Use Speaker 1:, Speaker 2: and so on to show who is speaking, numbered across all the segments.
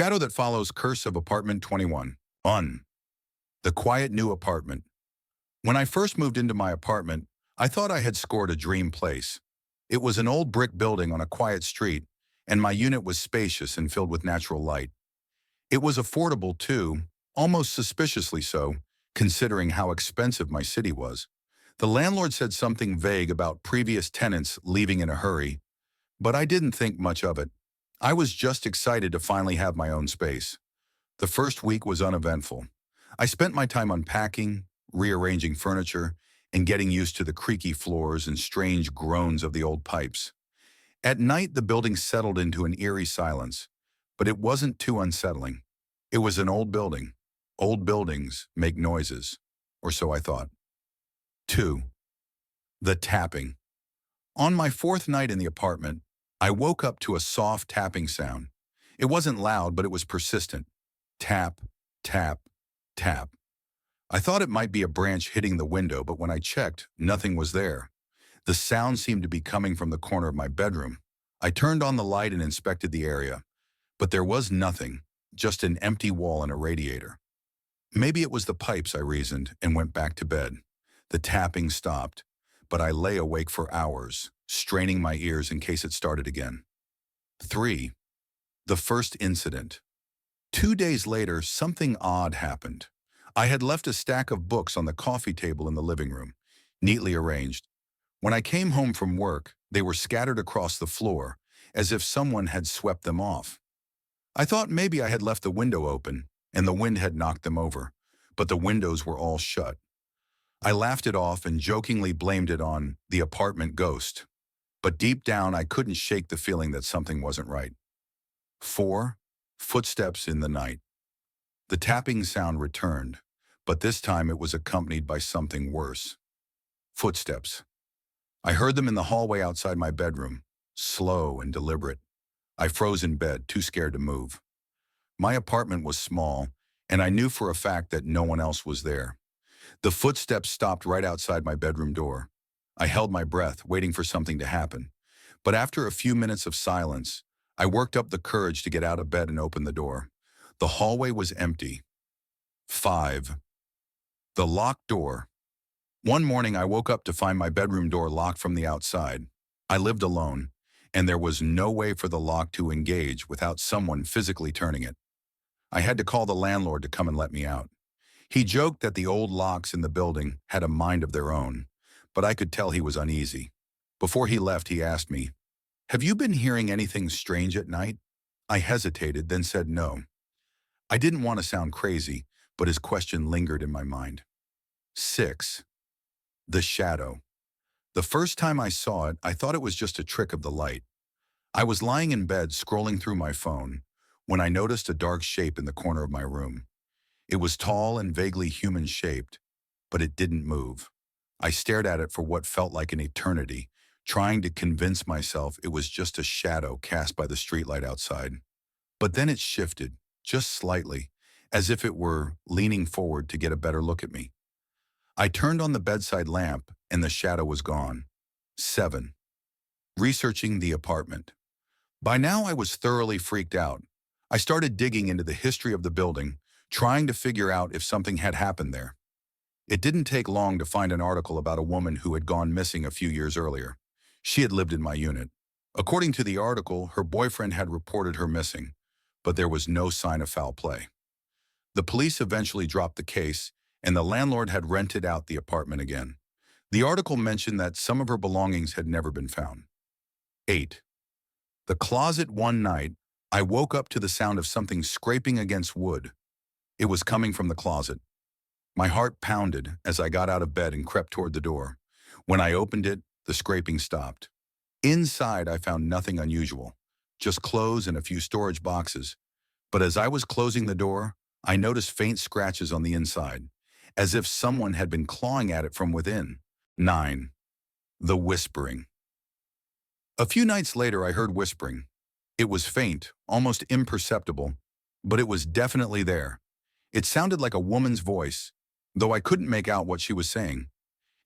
Speaker 1: Shadow that follows Curse of Apartment 21. The quiet new apartment. When I first moved into my apartment, I thought I had scored a dream place. It was an old brick building on a quiet street, and my unit was spacious and filled with natural light. It was affordable too, almost suspiciously so, considering how expensive my city was. The landlord said something vague about previous tenants leaving in a hurry, but I didn't think much of it. I was just excited to finally have my own space. The first week was uneventful. I spent my time unpacking, rearranging furniture, and getting used to the creaky floors and strange groans of the old pipes. At night, the building settled into an eerie silence, but it wasn't too unsettling. It was an old building. Old buildings make noises, or so I thought. 2. The tapping. On my fourth night in the apartment, I woke up to a soft tapping sound. It wasn't loud, but it was persistent. Tap, tap, tap. I thought it might be a branch hitting the window, but when I checked, nothing was there. The sound seemed to be coming from the corner of my bedroom. I turned on the light and inspected the area, but there was nothing, just an empty wall and a radiator. Maybe it was the pipes, I reasoned, and went back to bed. The tapping stopped, but I lay awake for hours, straining my ears in case it started again. 3. The first incident. 2 days later, something odd happened. I had left a stack of books on the coffee table in the living room, neatly arranged. When I came home from work, they were scattered across the floor, as if someone had swept them off. I thought maybe I had left the window open, and the wind had knocked them over, but the windows were all shut. I laughed it off and jokingly blamed it on the apartment ghost. But deep down, I couldn't shake the feeling that something wasn't right. 4. Footsteps in the night. The tapping sound returned, but this time it was accompanied by something worse. Footsteps. I heard them in the hallway outside my bedroom, slow and deliberate. I froze in bed, too scared to move. My apartment was small, and I knew for a fact that no one else was there. The footsteps stopped right outside my bedroom door. I held my breath, waiting for something to happen. But after a few minutes of silence, I worked up the courage to get out of bed and open the door. The hallway was empty. 5. The locked door. One morning, I woke up to find my bedroom door locked from the outside. I lived alone, and there was no way for the lock to engage without someone physically turning it. I had to call the landlord to come and let me out. He joked that the old locks in the building had a mind of their own, but I could tell he was uneasy. Before he left, he asked me, "Have you been hearing anything strange at night?" I hesitated, then said no. I didn't want to sound crazy, but his question lingered in my mind. 6. The shadow. The first time I saw it, I thought it was just a trick of the light. I was lying in bed scrolling through my phone when I noticed a dark shape in the corner of my room. It was tall and vaguely human-shaped, but it didn't move. I stared at it for what felt like an eternity, trying to convince myself it was just a shadow cast by the streetlight outside. But then it shifted, just slightly, as if it were leaning forward to get a better look at me. I turned on the bedside lamp, and the shadow was gone. 7. Researching the apartment. By now, I was thoroughly freaked out. I started digging into the history of the building, trying to figure out if something had happened there. It didn't take long to find an article about a woman who had gone missing a few years earlier. She had lived in my unit. According to the article, her boyfriend had reported her missing, but there was no sign of foul play. The police eventually dropped the case, and the landlord had rented out the apartment again. The article mentioned that some of her belongings had never been found. 8. The closet. One night, I woke up to the sound of something scraping against wood. It was coming from the closet. My heart pounded as I got out of bed and crept toward the door. When I opened it, the scraping stopped. Inside, I found nothing unusual, just clothes and a few storage boxes. But as I was closing the door, I noticed faint scratches on the inside, as if someone had been clawing at it from within. 9. The whispering. A few nights later, I heard whispering. It was faint, almost imperceptible, but it was definitely there. It sounded like a woman's voice, though I couldn't make out what she was saying.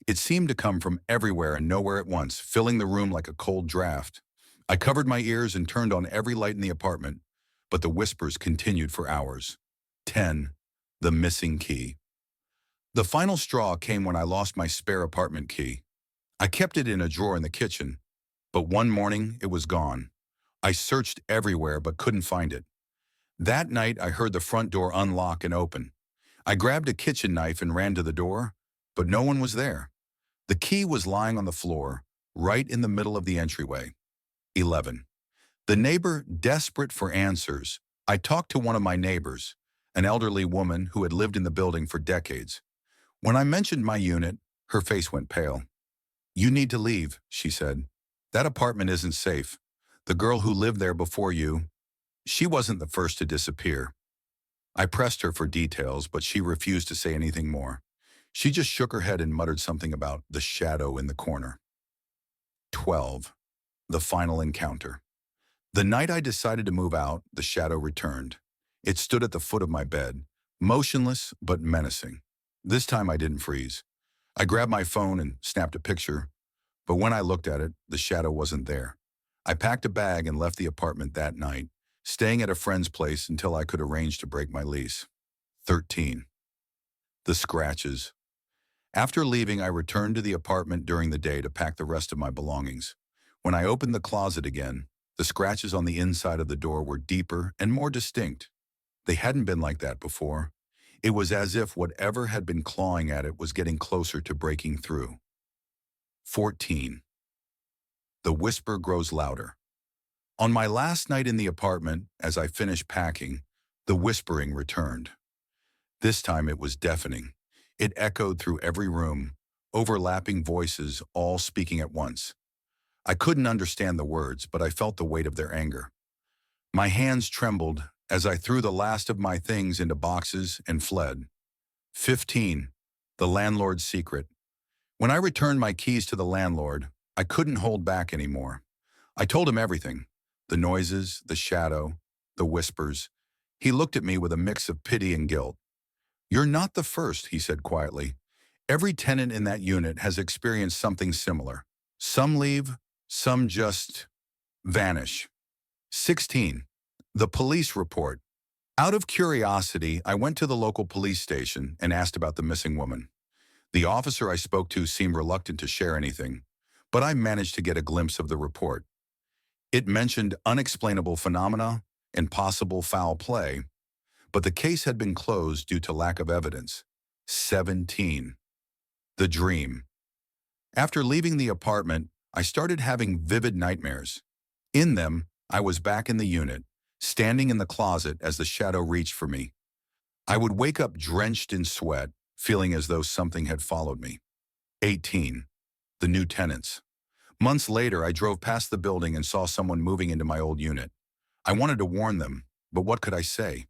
Speaker 1: It seemed to come from everywhere and nowhere at once, filling the room like a cold draft. I covered my ears and turned on every light in the apartment, but the whispers continued for hours. 10. The missing key. The final straw came when I lost my spare apartment key. I kept it in a drawer in the kitchen, but one morning it was gone. I searched everywhere but couldn't find it. That night I heard the front door unlock and open. I grabbed a kitchen knife and ran to the door, but no one was there. The key was lying on the floor, right in the middle of the entryway. 11. The neighbor, desperate for answers. I talked to one of my neighbors, an elderly woman who had lived in the building for decades. When I mentioned my unit, her face went pale. "You need to leave," she said. "That apartment isn't safe. The girl who lived there before you, she wasn't the first to disappear." I pressed her for details, but she refused to say anything more. She just shook her head and muttered something about the shadow in the corner. 12. The final encounter. The night I decided to move out, the shadow returned. It stood at the foot of my bed, motionless but menacing. This time I didn't freeze. I grabbed my phone and snapped a picture, but when I looked at it, the shadow wasn't there. I packed a bag and left the apartment that night, staying at a friend's place until I could arrange to break my lease. 13. The scratches. After leaving, I returned to the apartment during the day to pack the rest of my belongings. When I opened the closet again, the scratches on the inside of the door were deeper and more distinct. They hadn't been like that before. It was as if whatever had been clawing at it was getting closer to breaking through. 14. The whisper grows louder. On my last night in the apartment, as I finished packing, the whispering returned. This time it was deafening. It echoed through every room, overlapping voices all speaking at once. I couldn't understand the words, but I felt the weight of their anger. My hands trembled as I threw the last of my things into boxes and fled. 15. The landlord's secret. When I returned my keys to the landlord, I couldn't hold back anymore. I told him everything. The noises, the shadow, the whispers. He looked at me with a mix of pity and guilt. "You're not the first," he said quietly. "Every tenant in that unit has experienced something similar. Some leave, some just vanish." 16. The police report. Out of curiosity, I went to the local police station and asked about the missing woman. The officer I spoke to seemed reluctant to share anything, but I managed to get a glimpse of the report. It mentioned unexplainable phenomena and possible foul play, but the case had been closed due to lack of evidence. 17. The dream. After leaving the apartment, I started having vivid nightmares. In them, I was back in the unit, standing in the closet as the shadow reached for me. I would wake up drenched in sweat, feeling as though something had followed me. 18. The new tenants. Months later, I drove past the building and saw someone moving into my old unit. I wanted to warn them, but what could I say?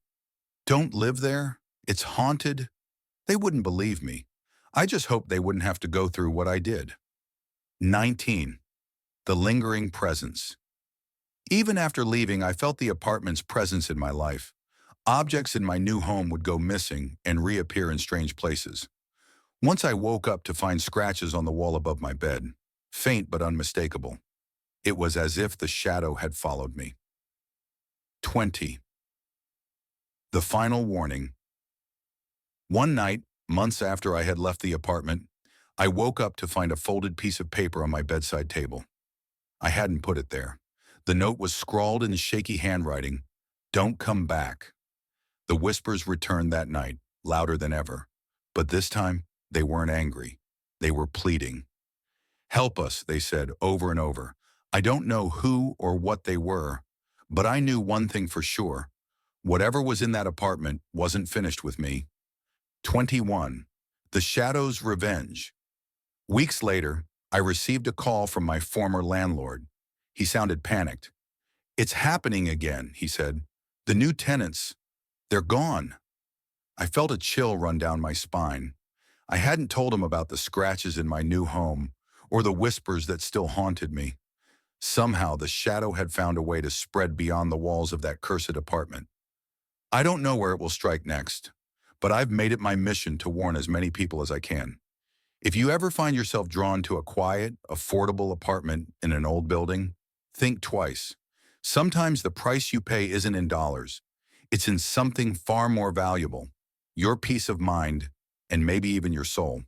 Speaker 1: "Don't live there? It's haunted?" They wouldn't believe me. I just hoped they wouldn't have to go through what I did. 19. The lingering presence. Even after leaving, I felt the apartment's presence in my life. Objects in my new home would go missing and reappear in strange places. Once I woke up to find scratches on the wall above my bed, faint but unmistakable. It was as if the shadow had followed me. 20. The final warning. One night, months after I had left the apartment, I woke up to find a folded piece of paper on my bedside table. I hadn't put it there. The note was scrawled in shaky handwriting, "Don't come back." The whispers returned that night, louder than ever. But this time, they weren't angry. They were pleading. "Help us," they said over and over. I don't know who or what they were, but I knew one thing for sure. Whatever was in that apartment wasn't finished with me. 21. The Shadow's Revenge. Weeks later, I received a call from my former landlord. He sounded panicked. "It's happening again," he said. "The new tenants, they're gone." I felt a chill run down my spine. I hadn't told him about the scratches in my new home or the whispers that still haunted me. Somehow, the shadow had found a way to spread beyond the walls of that cursed apartment. I don't know where it will strike next, but I've made it my mission to warn as many people as I can. If you ever find yourself drawn to a quiet, affordable apartment in an old building, think twice. Sometimes the price you pay isn't in dollars. It's in something far more valuable, your peace of mind, and maybe even your soul.